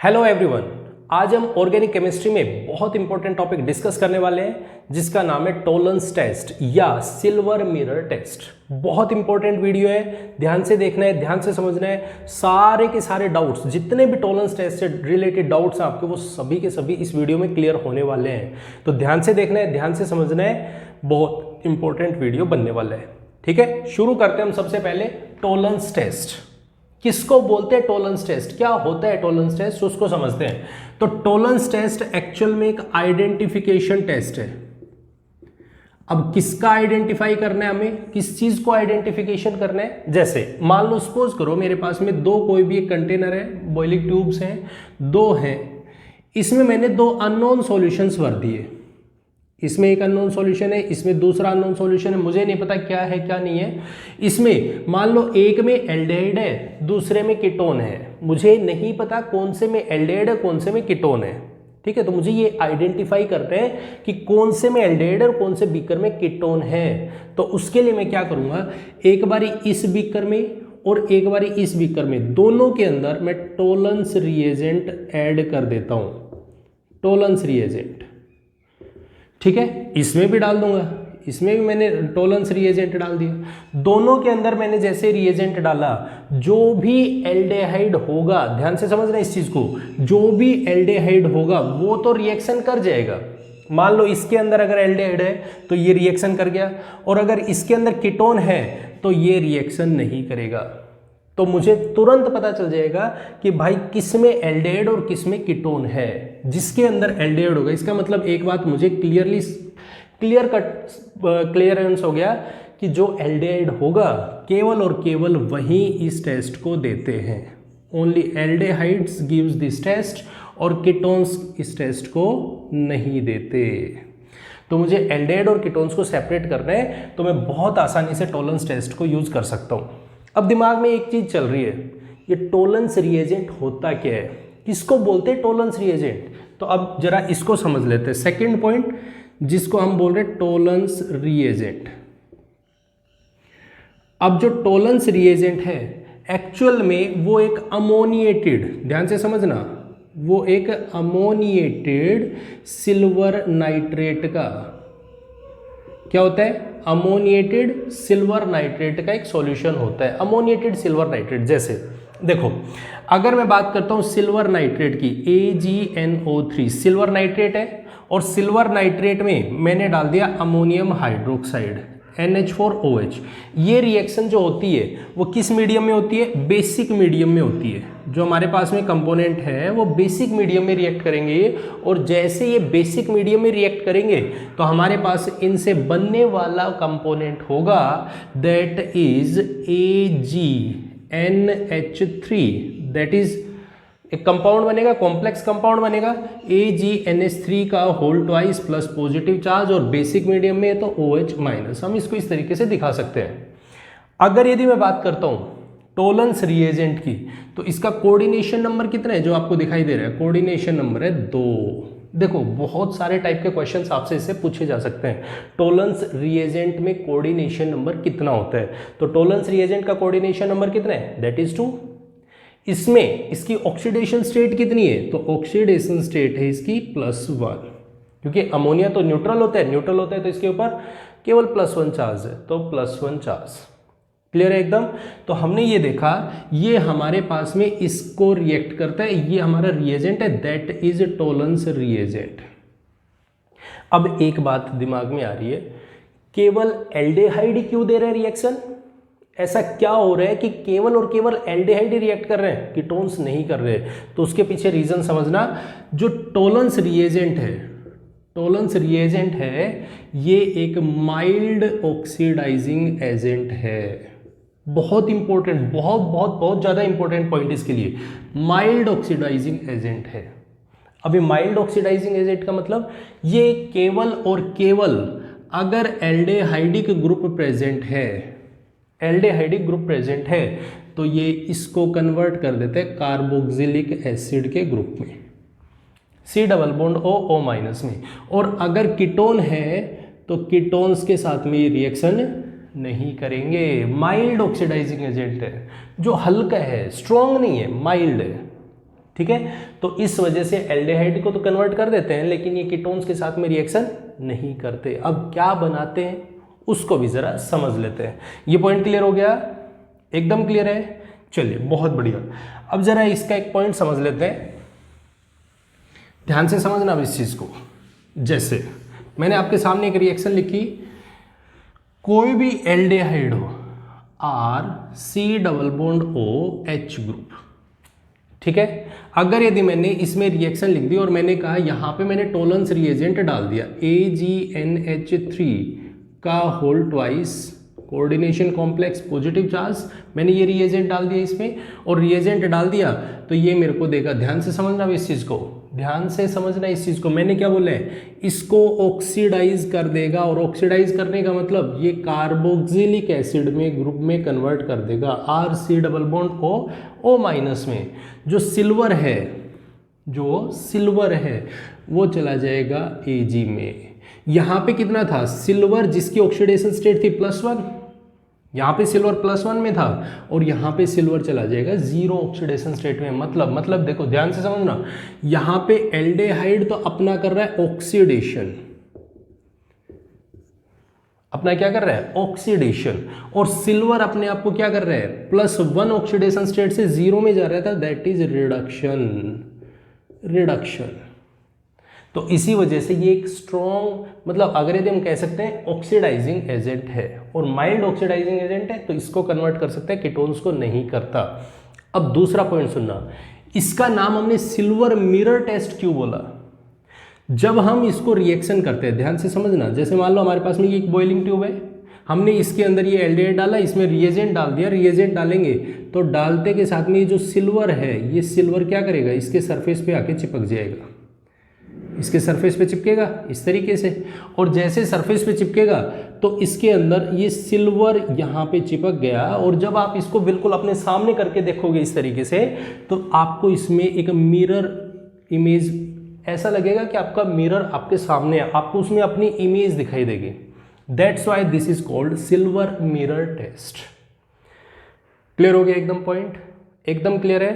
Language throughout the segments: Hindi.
हेलो एवरीवन, आज हम ऑर्गेनिक केमिस्ट्री में बहुत इंपॉर्टेंट टॉपिक डिस्कस करने वाले हैं जिसका नाम है टॉलरेंस टेस्ट या सिल्वर मिरर टेस्ट। बहुत इंपॉर्टेंट वीडियो है, ध्यान से देखना है, ध्यान से समझना है। सारे के सारे डाउट्स, जितने भी टॉलरेंस टेस्ट से रिलेटेड डाउट्स हैं आपके, वो सभी के सभी इस वीडियो में क्लियर होने वाले हैं। तो ध्यान से देखना है, ध्यान से समझना है, बहुत इंपॉर्टेंट वीडियो बनने वाला है। ठीक है, शुरू करते हैं हम सबसे पहले टॉलरेंस टेस्ट। किसको बोलते हैं टॉलरेंस टेस्ट, क्या होता है टॉलरेंस टेस्ट, उसको समझते हैं। तो टॉलरेंस टेस्ट एक्चुअल में एक आइडेंटिफिकेशन टेस्ट है। अब किसका आइडेंटिफाई करना है, हमें किस चीज को आइडेंटिफिकेशन करना है। जैसे मान लो सपोज करो मेरे पास में दो कोई भी एक कंटेनर है, बॉइलिंग ट्यूब्स हैं, दो हैं, इसमें मैंने दो अननोन सॉल्यूशंस भर दिए। इसमें एक अननोन सॉल्यूशन है, इसमें दूसरा अननोन सॉल्यूशन है, मुझे नहीं पता क्या है क्या नहीं है। इसमें मान लो एक में एल्डिहाइड है, दूसरे में कीटोन है, मुझे नहीं पता कौन से में एल्डिहाइड है कौन से में कीटोन है। ठीक है, तो मुझे ये आइडेंटिफाई करते हैं कि कौन से में एल्डिहाइड और कौन से बीकर में कीटोन है। तो उसके लिए मैं क्या करूंगा, एक बारी इस बीकर में और एक बारी इस बीकर में, दोनों के अंदर मैं टॉलरेंस रिएजेंट ऐड कर देता हूं। टॉलरेंस रिएजेंट, ठीक है, इसमें भी डाल दूंगा, इसमें भी मैंने टॉलरेंस रिएजेंट डाल दिया। दोनों के अंदर मैंने जैसे रिएजेंट डाला, जो भी एल्डिहाइड होगा, ध्यान से समझना इस चीज को, जो भी एल्डिहाइड होगा वो तो रिएक्शन कर जाएगा। मान लो इसके अंदर अगर एल्डिहाइड है तो ये रिएक्शन कर गया, और अगर इसके अंदर कीटोन है तो ये रिएक्शन नहीं करेगा। तो मुझे तुरंत पता चल जाएगा कि भाई किस में एल्डिहाइड और किस में कीटोन है। जिसके अंदर एल्डिहाइड होगा, इसका मतलब एक बात मुझे क्लियर क्लियरेंस हो गया कि जो एल्डिहाइड होगा केवल और केवल वही इस टेस्ट को देते हैं। Only aldehydes gives this test और कीटोन्स इस टेस्ट को नहीं देते। तो मुझे एल्डिहाइड और कीटोन्स को सेपरेट करना है, तो मैं बहुत आसानी से टॉलरेंस टेस्ट को यूज कर सकता हूँ। अब दिमाग में एक चीज चल रही है, ये टॉलरेंस रिएजेंट होता क्या है, किसको बोलते हैं टॉलरेंस रिएजेंट। तो अब जरा इसको समझ लेते हैं। सेकंड पॉइंट जिसको हम बोल रहे हैं टॉलरेंस रिएजेंट। अब जो टॉलरेंस रिएजेंट है एक्चुअल में वो एक अमोनिएटेड, ध्यान से समझना, वो एक अमोनिएटेड सिल्वर नाइट्रेट का क्या होता है, अमोनिएटेड सिल्वर नाइट्रेट का एक सॉल्यूशन होता है। अमोनिएटेड सिल्वर नाइट्रेट, जैसे देखो अगर मैं बात करता हूं सिल्वर नाइट्रेट की, AgNO3 सिल्वर नाइट्रेट है, और सिल्वर नाइट्रेट में मैंने डाल दिया अमोनियम हाइड्रोक्साइड NH4OH। ये रिएक्शन जो होती है वो किस मीडियम में होती है, बेसिक मीडियम में होती है। जो हमारे पास में कंपोनेंट है वो बेसिक मीडियम में रिएक्ट करेंगे, और जैसे ये बेसिक मीडियम में रिएक्ट करेंगे तो हमारे पास इनसे बनने वाला कंपोनेंट होगा that is AgNH3, that is एक कंपाउंड बनेगा, कॉम्प्लेक्स कंपाउंड बनेगा, AgNH3 का whole twice plus positive charge, और बेसिक मीडियम में है तो OH माइनस। हम इसको इस तरीके से दिखा सकते हैं। अगर यदि मैं बात करता हूं टॉलरेंस रिएजेंट की, तो इसका कोऑर्डिनेशन नंबर कितना है, जो आपको दिखाई दे रहा है, कोऑर्डिनेशन नंबर है 2। देखो बहुत सारे टाइप के क्वेश्चंस आपसे इससे पूछे जा सकते हैं। टॉलरेंस रिएजेंट में कोऑर्डिनेशन नंबर कितना होता है, तो टॉलरेंस रिएजेंट का कोऑर्डिनेशन नंबर कितना है, दैट इज 2। इसमें इसकी ऑक्सीडेशन स्टेट कितनी है, तो ऑक्सीडेशन स्टेट है इसकी +1, क्योंकि अमोनिया तो न्यूट्रल होता है, तो इसके ऊपर केवल +1 चार्ज है, तो +1 चार्ज। क्लियर है एकदम। तो हमने ये देखा, ये हमारे पास में इसको रिएक्ट करता है, ये हमारा रिएजेंट है, दैट इज टॉलरेंस रिएजेंट। अब एक बात दिमाग में आ रही है, केवल एल्डिहाइड क्यों दे रहे हैं रिएक्शन, ऐसा क्या हो रहा है कि केवल और केवल एल्डिहाइड रिएक्ट कर रहे हैं, कीटोन्स नहीं कर रहे। तो उसके पीछे रीजन समझना। जो टॉलरेंस रिएजेंट है ये एक माइल्ड ऑक्सीडाइजिंग एजेंट है। बहुत इंपॉर्टेंट, बहुत बहुत बहुत ज्यादा इंपॉर्टेंट पॉइंट इसके लिए, माइल्ड ऑक्सीडाइजिंग एजेंट है। अभी माइल्ड ऑक्सीडाइजिंग एजेंट का मतलब ये केवल और केवल अगर एल्डिहाइडिक ग्रुप प्रेजेंट है तो ये इसको कन्वर्ट कर देते हैं कार्बोक्सिलिक एसिड के ग्रुप में, C double bond O minus में। और अगर कीटोन है तो कीटोन्स के साथ में ये रिएक्शन नहीं करेंगे। माइल्ड ऑक्सीडाइजिंग एजेंट है, जो हल्का है, स्ट्रॉन्ग नहीं है, माइल्ड है। ठीक है। तो इस वजह से एल्डिहाइड को तो कन्वर्ट कर देते हैं, लेकिन ये कीटोन्स के साथ में रिएक्शन नहीं करते। अब क्या बनाते हैं उसको भी जरा समझ लेते हैं। ये पॉइंट क्लियर हो गया, एकदम क्लियर है, चलिए बहुत बढ़िया। अब जरा इसका एक पॉइंट समझ लेते हैं, ध्यान से समझना अब इस चीज को। जैसे मैंने आपके सामने एक रिएक्शन लिखी, कोई भी एल्डिहाइड हो RC≡OH ग्रुप, ठीक है। अगर यदि मैंने इसमें रिएक्शन लिख दी और मैंने कहा यहां पे मैंने टोलेंस रिएजेंट डाल दिया AgNH3 का whole twice coordination complex positive charge, मैंने ये रिएजेंट डाल दिया इसमें, और रिएजेंट डाल दिया तो ये मेरे को देगा, ध्यान से समझना इस चीज को, ध्यान से समझना इस चीज को। मैंने क्या बोला है, इसको ऑक्सीडाइज कर देगा, और ऑक्सीडाइज करने का मतलब ये कार्बोक्सिलिक एसिड में ग्रुप में कन्वर्ट कर देगा RC≡O में। जो सिल्वर है वो चला जाएगा Ag में। यहां पे कितना था, सिल्वर जिसकी ऑक्सीडेशन स्टेट थी +1, यहाँ पे सिल्वर +1 में था, और यहाँ पे सिल्वर चला जाएगा 0 ऑक्सीडेशन स्टेट में। मतलब देखो ध्यान से समझना, यहाँ पे एल्डिहाइड तो अपना कर रहा है ऑक्सीडेशन, अपना क्या कर रहा है, ऑक्सीडेशन, और सिल्वर अपने आप को क्या कर रहा है, +1 ऑक्सीडेशन स्टेट से 0 में जा रहा था, दैट इज रिडक्शन। तो इसी वजह से ये एक स्ट्रॉन्ग, मतलब अगर यदि हम कह सकते हैं ऑक्सीडाइजिंग एजेंट है, और माइल्ड ऑक्सीडाइजिंग एजेंट है, तो इसको कन्वर्ट कर सकते हैं, कीटोन्स को नहीं करता। अब दूसरा पॉइंट सुनना, इसका नाम हमने सिल्वर मिरर टेस्ट क्यों बोला। जब हम इसको रिएक्शन करते हैं, ध्यान से समझना, जैसे मान लो हमारे पास में ये एक बॉइलिंग ट्यूब है, हमने इसके अंदर ये एल्डिहाइड डाला, इसमें रिएजेंट डाल दिया, रिएजेंट डालेंगे तो डालते के साथ में ये जो सिल्वर है, ये सिल्वर क्या करेगा, इसके सरफेस पे आके चिपक जाएगा, इसके सरफेस पे चिपकेगा इस तरीके से, और जैसे सरफेस पे चिपकेगा तो इसके अंदर ये सिल्वर यहाँ पे चिपक गया, और जब आप इसको बिल्कुल अपने सामने करके देखोगे इस तरीके से, तो आपको इसमें एक मिरर इमेज, ऐसा लगेगा कि आपका मिरर आपके सामने है, आपको उसमें अपनी इमेज दिखाई देगी। That's why this is called silver mirror test. Clear हो गया एकदम, पॉइंट एकदम क्लियर है।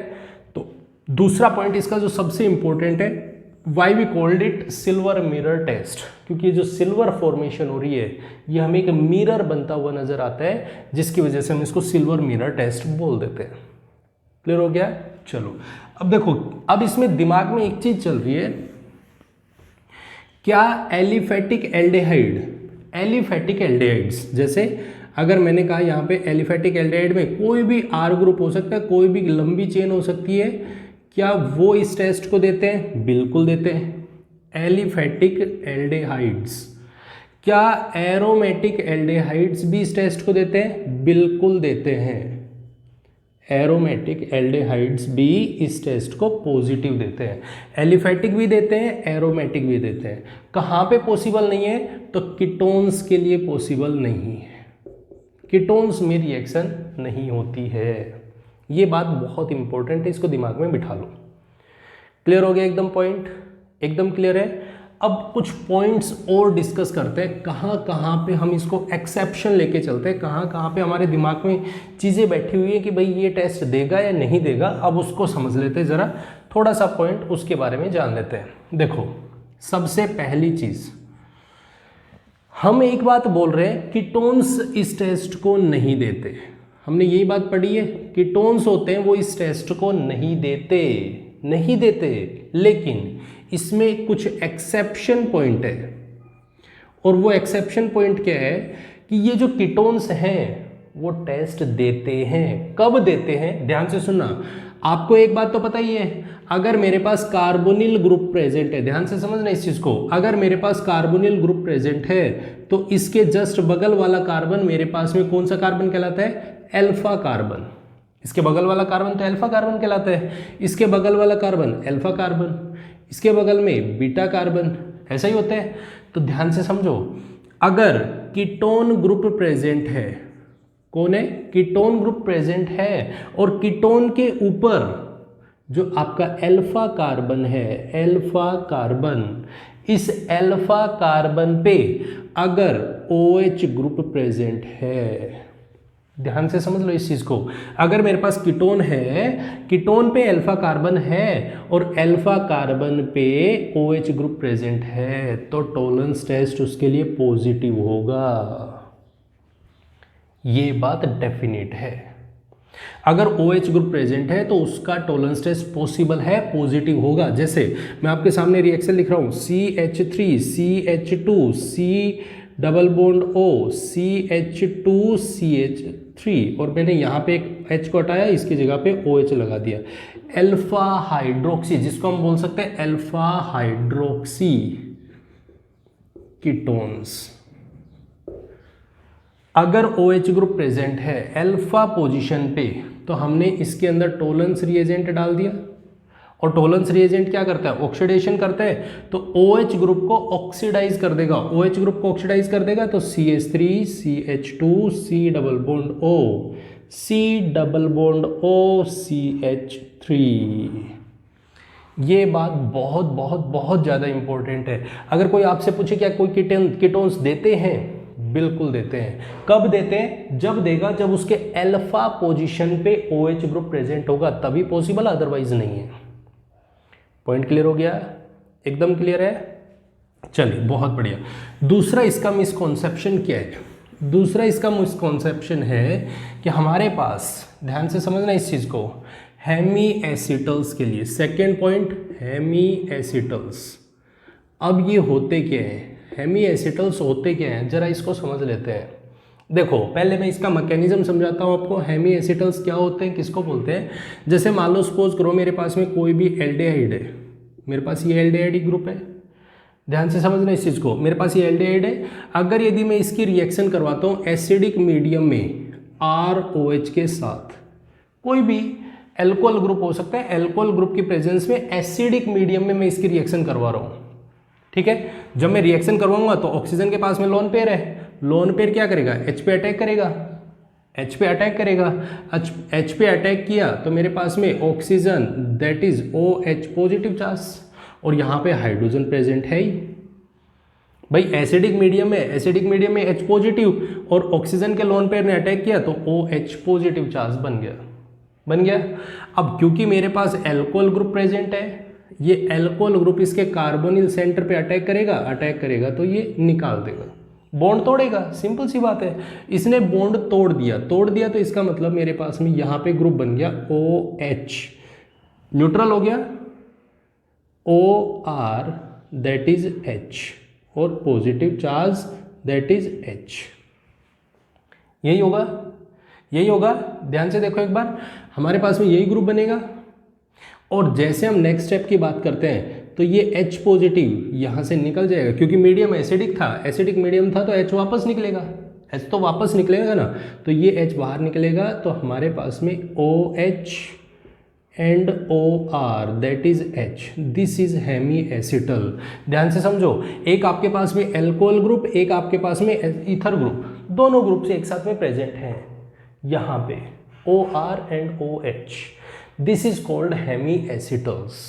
तो दूसरा पॉइंट इसका जो सबसे इंपॉर्टेंट है, why we called it silver mirror test, क्योंकि जो सिल्वर फॉर्मेशन हो रही है ये हमें एक मिरर बनता हुआ नजर आता है, जिसकी वजह से हम इसको सिल्वर मिरर टेस्ट बोल देते हैं। क्लियर हो गया, चलो अब देखो, अब इसमें दिमाग में एक चीज चल रही है, क्या एलिफेटिक एल्डिहाइड्स, जैसे अगर मैंने कहा यहाँ पे एलिफेटिक एल्डिहाइड में कोई भी R ग्रुप हो सकता है, कोई भी लंबी चेन हो सकती है, क्या वो इस टेस्ट को देते हैं, बिल्कुल देते हैं। एलिफेटिक एल्डिहाइड्स, क्या एरोमेटिक एल्डिहाइड्स भी इस टेस्ट को देते हैं, बिल्कुल देते हैं। एरोमेटिक एल्डिहाइड्स भी इस टेस्ट को पॉजिटिव देते हैं, एलिफेटिक भी देते हैं, एरोमेटिक भी देते हैं। कहाँ पे पॉसिबल नहीं है, तो कीटोन्स के लिए पॉसिबल नहीं है, कीटोन्स में रिएक्शन नहीं होती है। ये बात बहुत इंपॉर्टेंट है, इसको दिमाग में बिठा लो। क्लियर हो गया एकदम, पॉइंट एकदम क्लियर है। अब कुछ पॉइंट्स और डिस्कस करते हैं, कहाँ कहाँ पे हम इसको एक्सेप्शन लेके चलते हैं, कहाँ कहाँ पे हमारे दिमाग में चीज़ें बैठी हुई है कि भाई ये टेस्ट देगा या नहीं देगा। अब उसको समझ लेते हैं, ज़रा थोड़ा सा पॉइंट उसके बारे में जान लेते हैं। देखो, सबसे पहली चीज़, हम एक बात बोल रहे हैं, कीटोन्स इस टेस्ट को नहीं देते। हमने यही बात पढ़ी है, कीटोन्स होते हैं वो इस टेस्ट को नहीं देते, लेकिन इसमें कुछ एक्सेप्शन पॉइंट है, और वो एक्सेप्शन पॉइंट क्या है कि ये जो कीटोन्स हैं वो टेस्ट देते हैं। कब देते हैं, ध्यान से सुनना। आपको एक बात तो पता ही है, अगर मेरे पास कार्बोनिल ग्रुप प्रेजेंट है, ध्यान से समझना इस चीज को, अगर मेरे पास कार्बोनिल ग्रुप प्रेजेंट है तो इसके जस्ट बगल वाला कार्बन मेरे पास में कौन सा कार्बन कहलाता है, अल्फा कार्बन। इसके बगल वाला कार्बन तो अल्फा कार्बन कहलाता है, इसके बगल वाला कार्बन अल्फा कार्बन, इसके बगल में बीटा कार्बन, ऐसा ही होता है। तो ध्यान से समझो, अगर कीटोन ग्रुप प्रेजेंट है, कौन है, कीटोन ग्रुप प्रेजेंट है, और कीटोन के ऊपर जो आपका अल्फा कार्बन है, अल्फा कार्बन, इस अल्फा कार्बन पे अगर OH ग्रुप प्रेजेंट है, ध्यान से समझ लो इस चीज को। अगर मेरे पास कीटोन है, कीटोन पे अल्फा कार्बन है और अल्फा कार्बन पे OH ग्रुप प्रेजेंट है, तो टॉलरेंस टेस्ट उसके लिए पॉजिटिव होगा। ये बात डेफिनेट है। अगर OH ग्रुप प्रेजेंट है तो उसका टॉलरेंस टेस्ट पॉसिबल है, पॉजिटिव होगा। जैसे मैं आपके सामने रिएक्शन लिख रहा हूं, CH3 CH2 C double bond O CH2 CH3, और मैंने यहाँ पे एक H को हटाया, इसकी जगह पे OH लगा दिया। अल्फा हाइड्रोक्सी, जिसको हम बोल सकते हैं अल्फा हाइड्रोक्सी कीटोन्स। अगर OH ग्रुप प्रेजेंट है अल्फा पोजीशन पे, तो हमने इसके अंदर टॉलरेंस रिएजेंट डाल दिया, और टॉलरेंस रिएजेंट क्या करता है, ऑक्सीडेशन करता है, तो OH ग्रुप को ऑक्सीडाइज कर देगा। OH ग्रुप को ऑक्सीडाइज कर देगा तो CH3 CH2 C double bond O C double bond O CH3। ये बात बहुत बहुत बहुत ज़्यादा इंपॉर्टेंट है। अगर कोई आपसे पूछे क्या कोई कीटोन्स देते हैं, बिल्कुल देते हैं। कब देते हैं, जब देगा जब उसके अल्फा पोजीशन पे OH ग्रुप प्रेजेंट होगा, तभी पॉसिबल, अदरवाइज नहीं है। पॉइंट क्लियर हो गया, एकदम क्लियर है। चलिए बहुत बढ़िया। दूसरा इसका मिसकॉन्सेप्शन क्या है, दूसरा इसका मिसकॉन्सेप्शन है कि हमारे पास, ध्यान से समझना इस चीज को, हेमी एसिटल्स के लिए, सेकेंड पॉइंट हेमी एसिटल्स। अब ये होते क्या है, हेमी एसिटल्स होते क्या हैं, जरा इसको समझ लेते हैं। देखो पहले मैं इसका मैकेनिज्म समझाता हूँ आपको। हेमी एसिटल्स क्या होते हैं, किसको बोलते हैं। जैसे मान लो सपोज करो मेरे पास में कोई भी एल्डिहाइड है, मेरे पास ये एल्डिहाइड ग्रुप है, ध्यान से समझना इस चीज़ को। मेरे पास ये एल्डिहाइड है, अगर यदि मैं इसकी रिएक्शन करवाता हूँ एसिडिक मीडियम में ROH के साथ, कोई भी एल्कोहल ग्रुप हो सकता है, एल्कोहल ग्रुप की प्रेजेंस में एसिडिक मीडियम में मैं इसकी रिएक्शन करवा रहा हूँ, ठीक है। जब मैं रिएक्शन करवाऊंगा तो ऑक्सीजन के पास में लोन पेयर है, लोन पेयर क्या करेगा, H पे अटैक करेगा, H पे अटैक करेगा। H पे अटैक किया तो मेरे पास में oxygen that is OH positive charge, और यहाँ पे हाइड्रोजन प्रेजेंट है ही। भाई एसिडिक मीडियम में, एसिडिक मीडियम में H पॉजिटिव और ऑक्सीजन के लोन पेयर ने अटैक किया तो OH पॉजिटिव चार्ज बन गया, बन गया। अब क्योंकि मेरे पास एल्कोहल ग्रुप प्रेजेंट है, ये एल्कोहल ग्रुप इसके कार्बोनिल सेंटर पे अटैक करेगा तो ये निकाल देगा, बॉन्ड तोड़ेगा, सिंपल सी बात है। इसने बॉन्ड तोड़ दिया तो इसका मतलब मेरे पास में यहाँ पे ग्रुप बन गया OH, न्यूट्रल हो गया, OR दैट इज H, और positive charge that is H। यही होगा, यही होगा। ध्यान से देखो एक बार, हमारे पास में यही ग्रुप बनेगा, और जैसे हम नेक्स्ट स्टेप की बात करते हैं तो ये H पॉजिटिव यहाँ से निकल जाएगा, क्योंकि मीडियम एसिडिक था, एसिडिक मीडियम था तो H वापस निकलेगा, H तो वापस निकलेगा ना, तो ये H बाहर निकलेगा, तो हमारे पास में OH and OR that is H, this is hemiacetal. ध्यान से समझो, एक आपके पास में एल्कोहल ग्रुप, एक आपके पास में ईथर ग्रुप, दोनों ग्रुप से एक साथ में प्रेजेंट हैं यहाँ पे OR and OH, this is called hemiacetals.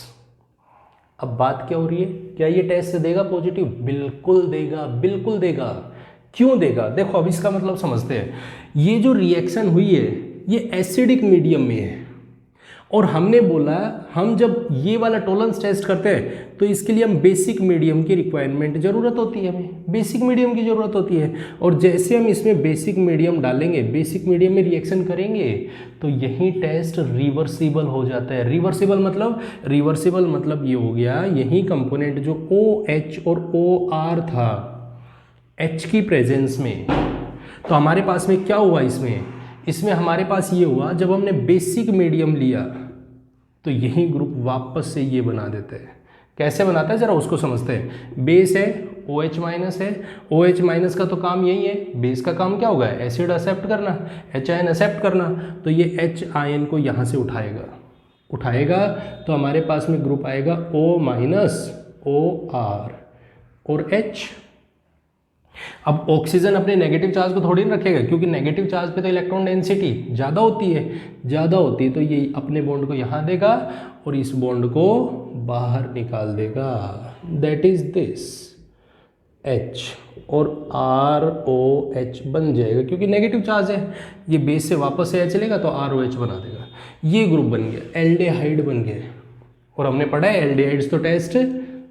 अब बात क्या हो रही है, क्या ये टेस्ट देगा पॉजिटिव, बिल्कुल देगा, बिल्कुल देगा। क्यों देगा, देखो अब इसका मतलब समझते हैं। ये जो रिएक्शन हुई है ये एसिडिक मीडियम में है, और हमने बोला हम जब ये वाला टॉलरेंस टेस्ट करते हैं तो इसके लिए हम बेसिक मीडियम की रिक्वायरमेंट ज़रूरत होती है, हमें बेसिक मीडियम की ज़रूरत होती है। और जैसे हम इसमें बेसिक मीडियम डालेंगे, बेसिक मीडियम में रिएक्शन करेंगे, तो यही टेस्ट रिवर्सिबल हो जाता है। रिवर्सिबल मतलब ये हो गया, यही कंपोनेंट जो OH और OR था H की प्रेजेंस में, तो हमारे पास में क्या हुआ, इसमें हमारे पास ये हुआ, जब हमने बेसिक मीडियम लिया तो यही ग्रुप वापस से ये बना देते हैं। कैसे बनाता है जरा उसको समझते हैं। बेस है, OH माइनस है, OH माइनस का तो काम यही है, बेस का काम क्या होगा, एसिड एक्सेप्ट करना, H आयन एक्सेप्ट करना, तो ये H आयन को यहाँ से उठाएगा तो हमारे पास में ग्रुप आएगा O माइनस OR और H। अब ऑक्सीजन अपने नेगेटिव चार्ज को थोड़ी ना रखेगा, क्योंकि नेगेटिव चार्ज पे तो इलेक्ट्रॉन डेंसिटी ज़्यादा होती है, तो ये अपने बॉन्ड को यहाँ देगा और इस बॉन्ड को बाहर निकाल देगा, दैट इज दिस। H और ROH बन जाएगा, क्योंकि नेगेटिव चार्ज है, ये बेस से वापस से चलेगा तो ROH बना देगा। ये ग्रुप बन गया, एल्डिहाइड बन गया। और हमने पढ़ा है एल्डिहाइड्स तो टेस्ट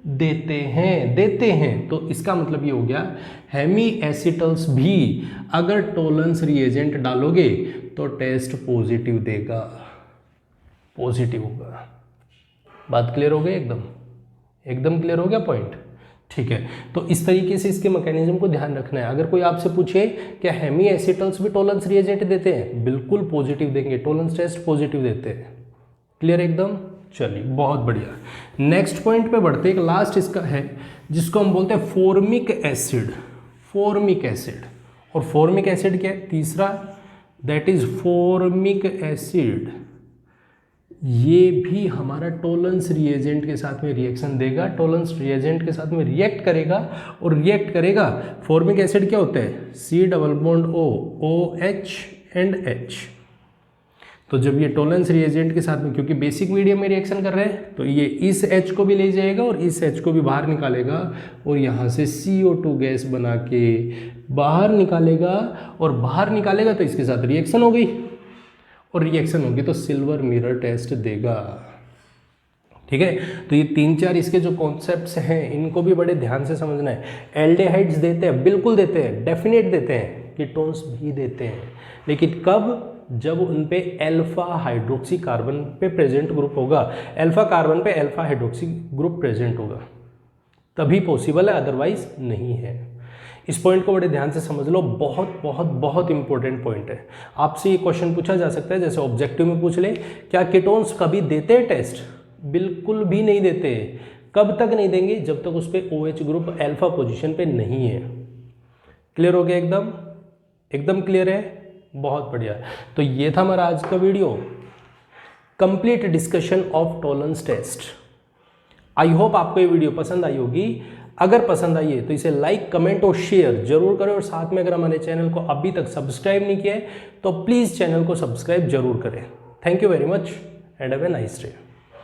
देते हैं, तो इसका मतलब ये हो गया हेमी एसिटल्स भी अगर टोलेंस रिएजेंट डालोगे तो टेस्ट पॉजिटिव देगा, पॉजिटिव होगा। बात क्लियर हो गई? एकदम क्लियर हो गया पॉइंट? ठीक है, तो इस तरीके से इसके मैकेनिज्म को ध्यान रखना है। अगर कोई आपसे पूछे क्या हेमी एसिटल्स भी टोलेंस रिएजेंट देते हैं, बिल्कुल पॉजिटिव देंगे, टोलेंस टेस्ट पॉजिटिव देते हैं। क्लियर एकदम? चलिए बहुत बढ़िया। नेक्स्ट पॉइंट पे बढ़ते, एक लास्ट इसका है जिसको हम बोलते हैं फॉर्मिक एसिड। फॉर्मिक एसिड, और फॉर्मिक एसिड क्या है? तीसरा, दैट इज फॉर्मिक एसिड। ये भी हमारा टोलेंस रिएजेंट के साथ में रिएक्शन देगा, टोलेंस रिएजेंट के साथ में रिएक्ट करेगा, और रिएक्ट करेगा। फॉर्मिक एसिड क्या होता है? C double bond O, OH and H। तो जब ये टोलेंस रिएजेंट के साथ में, क्योंकि बेसिक मीडियम में रिएक्शन कर रहे हैं, तो ये इस H को भी ले जाएगा और इस H को भी बाहर निकालेगा, और यहाँ से CO2 गैस बना के बाहर निकालेगा, और बाहर निकालेगा तो इसके साथ रिएक्शन हो गई, और रिएक्शन होगी तो सिल्वर मिरर टेस्ट देगा। ठीक है, तो ये 3-4 इसके जो कॉन्सेप्ट्स हैं इनको भी बड़े ध्यान से समझना है। एल्डिहाइड्स देते हैं, बिल्कुल देते हैं, डेफिनेट देते हैं, कीटोन्स भी देते हैं, लेकिन कब? जब उन पे अल्फा हाइड्रोक्सी कार्बन पे प्रेजेंट ग्रुप होगा, अल्फा कार्बन पे अल्फा हाइड्रोक्सी ग्रुप प्रेजेंट होगा, तभी पॉसिबल है, अदरवाइज नहीं है। इस पॉइंट को बड़े ध्यान से समझ लो, बहुत बहुत बहुत इंपॉर्टेंट पॉइंट है। आपसे ये क्वेश्चन पूछा जा सकता है, जैसे ऑब्जेक्टिव में पूछ ले, क्या कीटोन्स कभी देते हैं टेस्ट? बिल्कुल भी नहीं देते। कब तक नहीं देंगे? जब तक उस पर OH ग्रुप अल्फा पोजीशन पे नहीं है। क्लियर हो गया? एकदम क्लियर है? बहुत बढ़िया। तो ये था हमारा आज का video, complete discussion of Tollens test. I hope आपको ये वीडियो पसंद आई होगी। अगर पसंद आई है तो इसे लाइक, कमेंट और शेयर जरूर करें, और साथ में अगर हमारे चैनल को अभी तक सब्सक्राइब नहीं किया है तो प्लीज़ चैनल को सब्सक्राइब जरूर करें। Thank you very much and have a nice day.